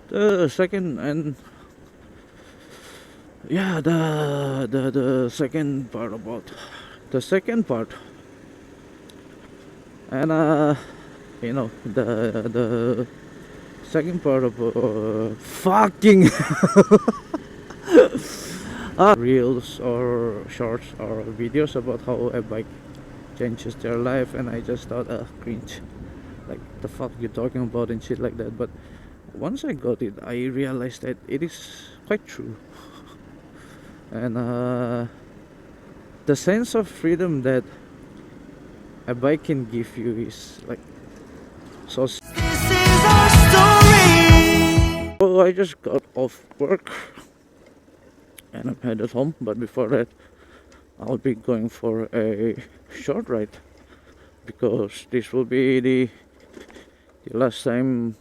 The second and yeah, the second part about the second part, and the second part of fucking reels or shorts or videos about how a bike changes their life, and I just thought, cringe, like the fuck you talking about and shit like that. But once I got it, I realized that it is quite true, and the sense of freedom that a bike can give you is like so. So I just got off work and I'm headed home, but before that I'll be going for a short ride because this will be the last time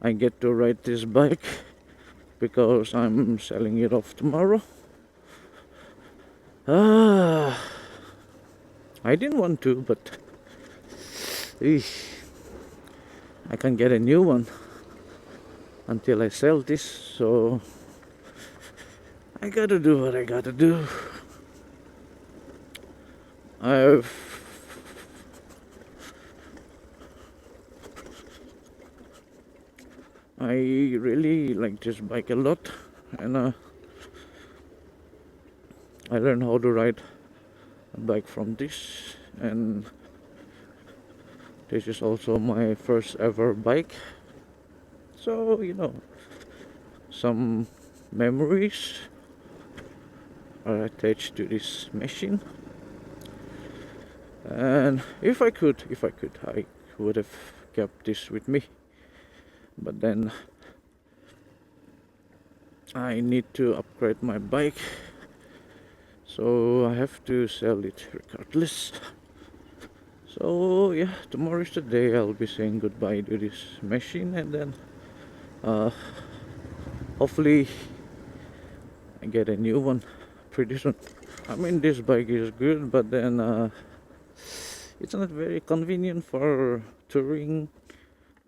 I get to ride this bike because I'm selling it off tomorrow. I didn't want to, but I can't get a new one until I sell this, so I gotta do what I gotta do. I really like this bike a lot, and I learned how to ride a bike from this, and this is also my first ever bike, so some memories are attached to this machine. And if I could, I would have kept this with me, but then I need to upgrade my bike, so I have to sell it regardless. So yeah, tomorrow is the day I'll be saying goodbye to this machine, and then hopefully I get a new one pretty soon. I mean, this bike is good, but then it's not very convenient for touring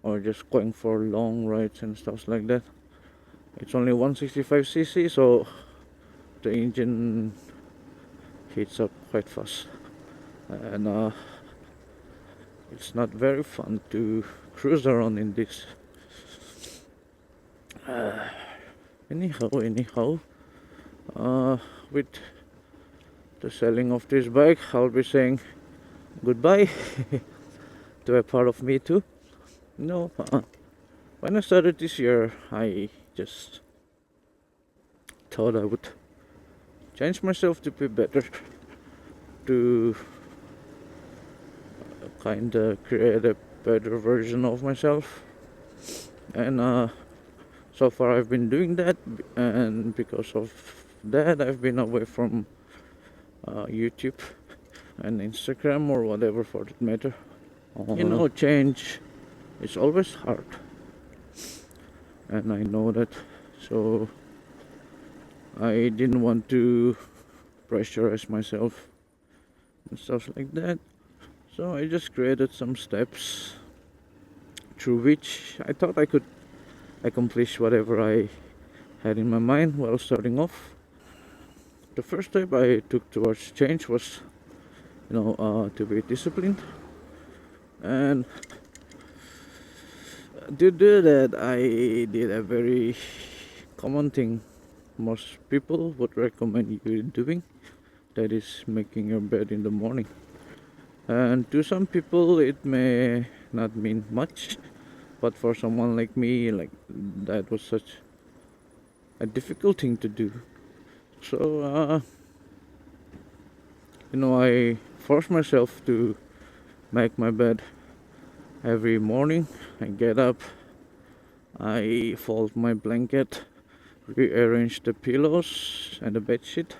or just going for long rides and stuff like that. It's only 165cc, so the engine heats up quite fast, and it's not very fun to cruise around in this. Anyhow, with the selling of this bike, I'll be saying goodbye to a part of me too. When I started this year, I just thought I would change myself to be better, to kind of create a better version of myself, and so far I've been doing that, and because of that I've been away from YouTube and Instagram or whatever for that matter. Change is always hard, and I know that, so I didn't want to pressurize myself and stuff like that. So I just created some steps through which I thought I could accomplish whatever I had in my mind while starting off. The first step I took towards change was, to be disciplined, and to do that I did a very common thing most people would recommend you doing, that is making your bed in the morning. And to some people it may not mean much, but for someone like me, like, that was such a difficult thing to do. So I forced myself to make my bed every morning. I get up, I fold my blanket, rearrange the pillows and the bed sheet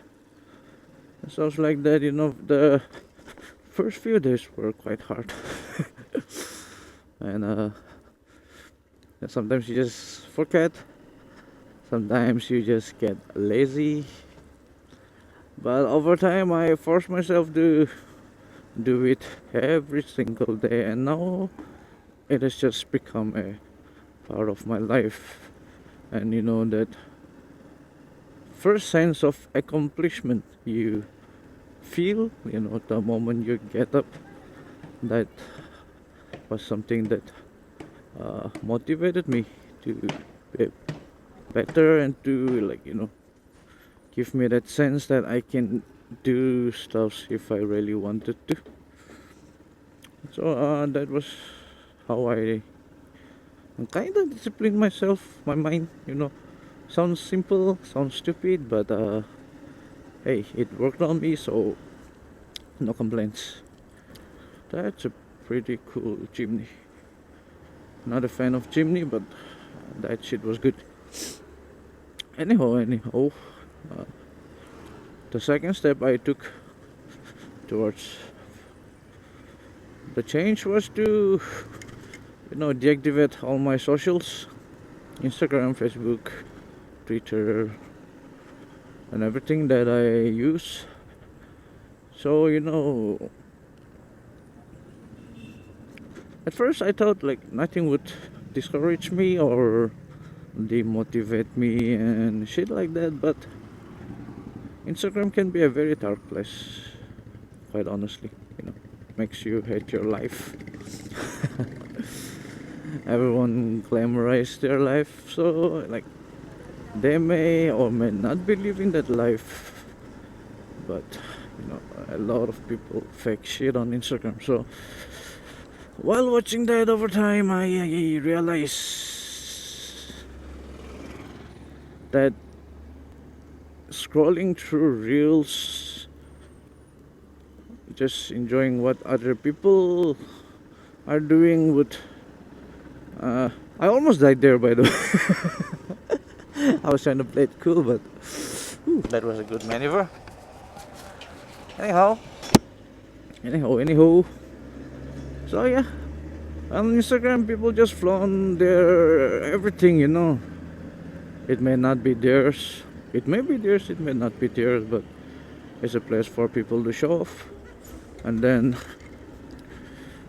and stuff like that. The first few days were quite hard and sometimes you just forget, sometimes you just get lazy, but over time I forced myself to do it every single day, and now it has just become a part of my life. and that first sense of accomplishment you feel, the moment you get up. That was something that motivated me to be better and to, like, give me that sense that I can do stuff if I really wanted to. So that was how I kind of disciplined myself, my mind. Sounds simple, sounds stupid, but hey, it worked on me, so no complaints. That's a pretty cool chimney. Not a fan of chimney, but that shit was good. Anyhow, uh, the second step I took towards the change was to, deactivate all my socials, Instagram, Facebook, Twitter, and everything that I use. So, at first I thought like nothing would discourage me or demotivate me and shit like that, but Instagram can be a very dark place, quite honestly. Makes you hate your life. Everyone glamorizes their life, so like they may or may not believe in that life, but a lot of people fake shit on Instagram. So while watching that over time, I realized that scrolling through reels, just enjoying what other people are doing would I almost died there, by the way. I was trying to play it cool, but that was a good maneuver. Anyhow, so yeah, on Instagram people just flaunt their everything. It may not be theirs, it may be theirs, it may not be theirs, but it's a place for people to show off. And then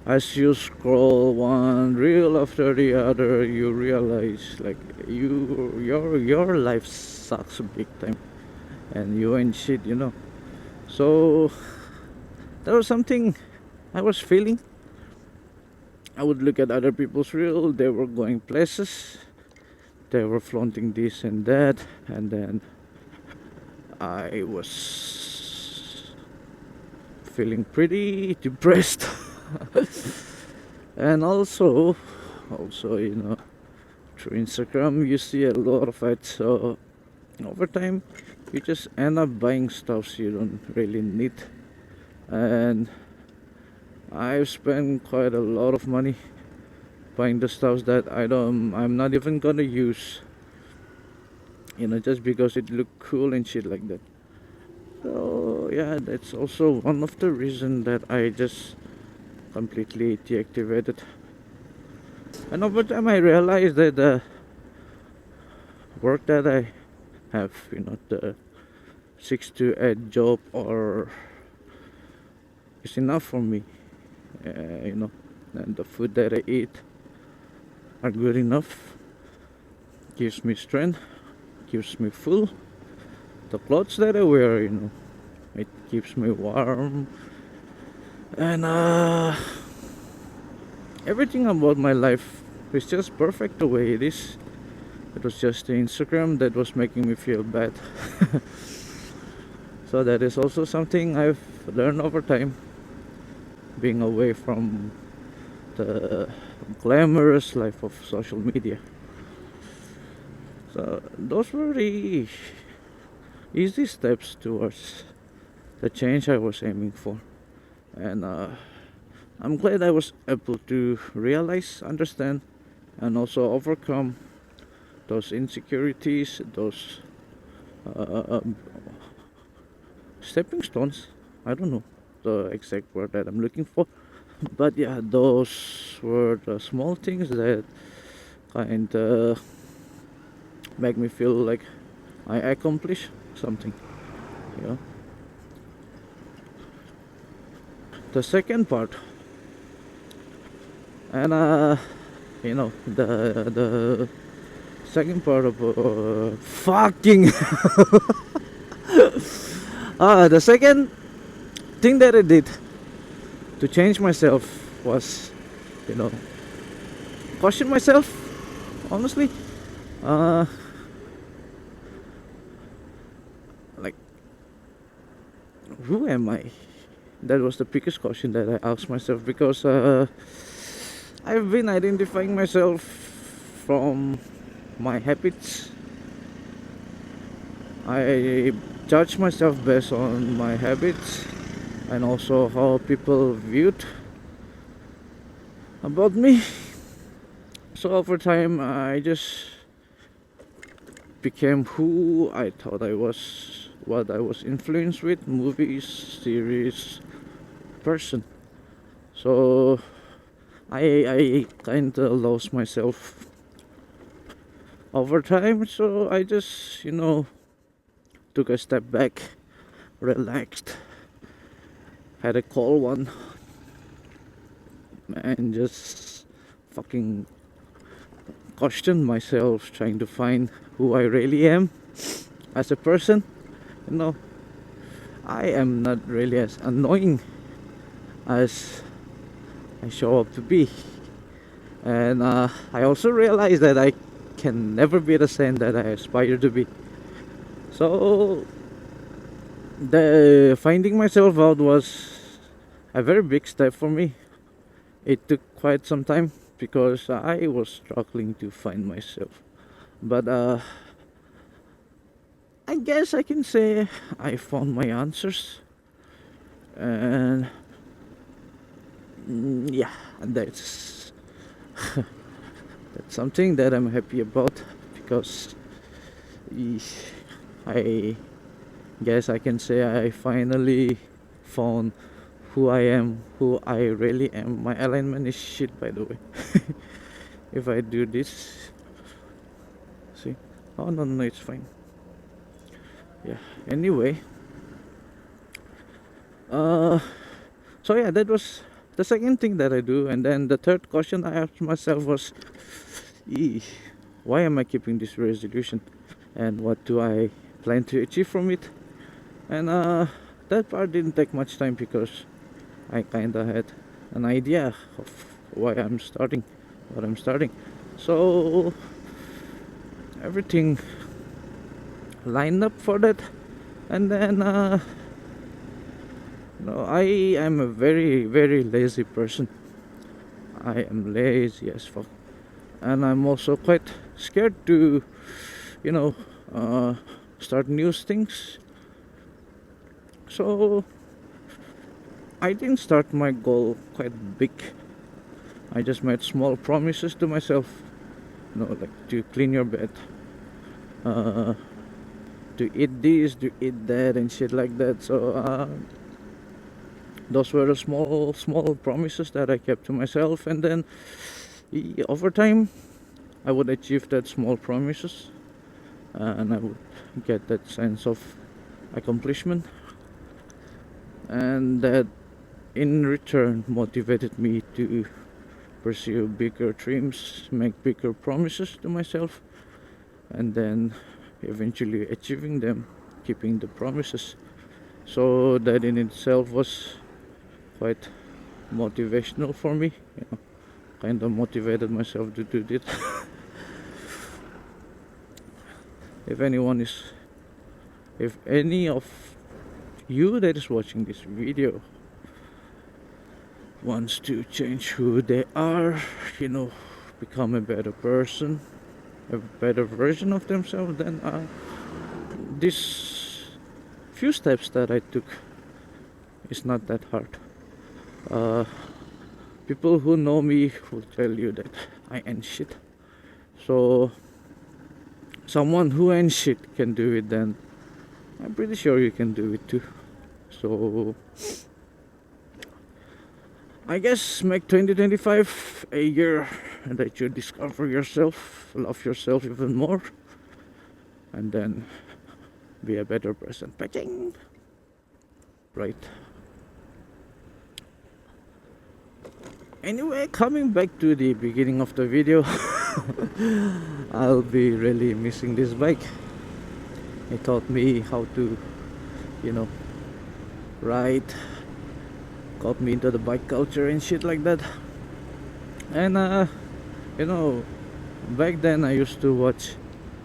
as you scroll one reel after the other, you realize like your life sucks big time and you ain't shit. So there was something I was feeling. I would look at other people's reel, they were going places, they were flaunting this and that, and then I was feeling pretty depressed. And also through Instagram you see a lot of it, so over time you just end up buying stuff you don't really need. And I've spent quite a lot of money buying the stuff that I'm not even gonna use, just because it looked cool and shit like that. So yeah, that's also one of the reasons that I just completely deactivated. And over time I realized that the work that I have, the 6 to 8 job or is enough for me. And the food that I eat are good enough, gives me strength, keeps me full. The clothes that I wear, it keeps me warm, and everything about my life is just perfect the way it is. It was just the Instagram that was making me feel bad. So that is also something I've learned over time, being away from the glamorous life of social media. So those were the easy steps towards the change I was aiming for. And I'm glad I was able to realize, understand, and also overcome those insecurities, those stepping stones. I don't know the exact word that I'm looking for, but yeah, those were the small things that kind of make me feel like I accomplished something. The second part, and the second part of fucking the second thing that I did to change myself was, you know, question myself, honestly. Like, who am I? That was the biggest question that I asked myself, because I've been identifying myself from my habits. I judge myself based on my habits, and also how people viewed about me. So over time I just became who I thought I was, what I was influenced with: movies, series, person. So I kinda lost myself over time. So I just, took a step back, relaxed, had a cold one, and just fucking questioned myself, trying to find who I really am as a person. You know, I am not really as annoying as I show up to be. And I also realized that I can never be the same that I aspire to be. So the finding myself out was a very big step for me. It took quite some time because I was struggling to find myself. But I guess I can say I found my answers. And yeah, that's that's something that I'm happy about, because I guess I can say I finally found who I am, who I really am. My alignment is shit, by the way. If I do this, see, oh no, it's fine. Yeah, anyway, so yeah, that was the second thing that I do. And then the third question I asked myself was, why am I keeping this resolution, and what do I plan to achieve from it? And that part didn't take much time, because I kinda had an idea of why I'm starting, what I'm starting. So everything lined up for that. And then I am a very, very lazy person. I am lazy as fuck, and I'm also quite scared to, you know, start new things. So I didn't start my goal quite big. I just made small promises to myself, like to clean your bed, uh, to eat this, to eat that, and shit like that. So those were the small promises that I kept to myself. And then over time I would achieve that small promises, and I would get that sense of accomplishment, and that in return motivated me to pursue bigger dreams, make bigger promises to myself, and then eventually achieving them, keeping the promises. So that in itself was quite motivational for me. Kind of motivated myself to do this. if any of you that is watching this video wants to change who they are, become a better person, a better version of themselves, then these few steps that I took is not that hard. People who know me will tell you that I ain't shit. So someone who ain't shit can do it, then I'm pretty sure you can do it too. So I guess make 2025 a year that you discover yourself, love yourself even more, and then be a better person. Packing. Right. Anyway, coming back to the beginning of the video. I'll be really missing this bike. It taught me how to, you know, ride, got me into the bike culture and shit like that. And you know, back then I used to watch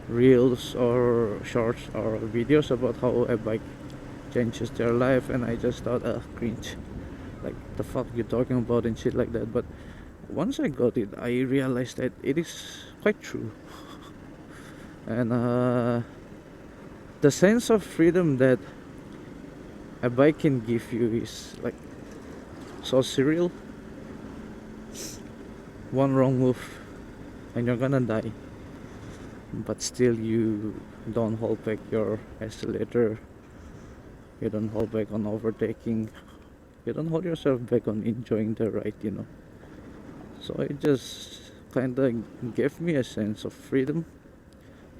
reels or shorts or videos about how a bike changes their life, and I just thought, cringe, like the fuck you talking about and shit like that. But once I got it, I realized that it is quite true. And the sense of freedom that a bike can give you is like so surreal. One wrong move and you're gonna die, but still you don't hold back your accelerator, you don't hold back on overtaking, you don't hold yourself back on enjoying the ride, you know. So it just kind of gave me a sense of freedom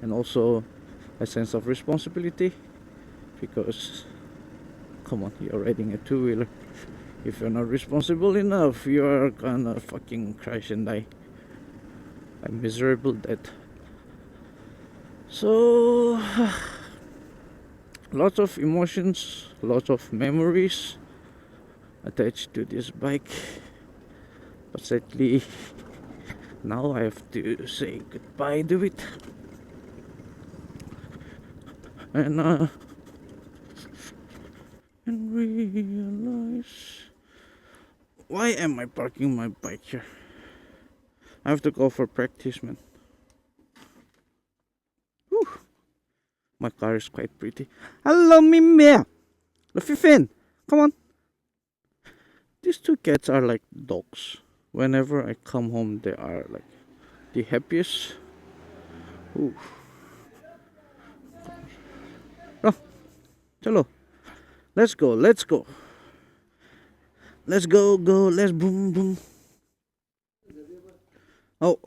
and also a sense of responsibility, because come on, you're riding a two-wheeler. If you're not responsible enough, you're gonna fucking crash and die a miserable death. So lots of emotions, lots of memories attached to this bike, but sadly now I have to say goodbye to it. And and realize, why am I parking my bike here? I have to go for practice, man. Whew. My car is quite pretty. Hello, Mimia. Lafifin, come on. These two cats are like dogs. Whenever I come home, they are like the happiest. Ooh. Oh, chalo. Let's go, let's go. Let's go, let's boom, boom. Oh.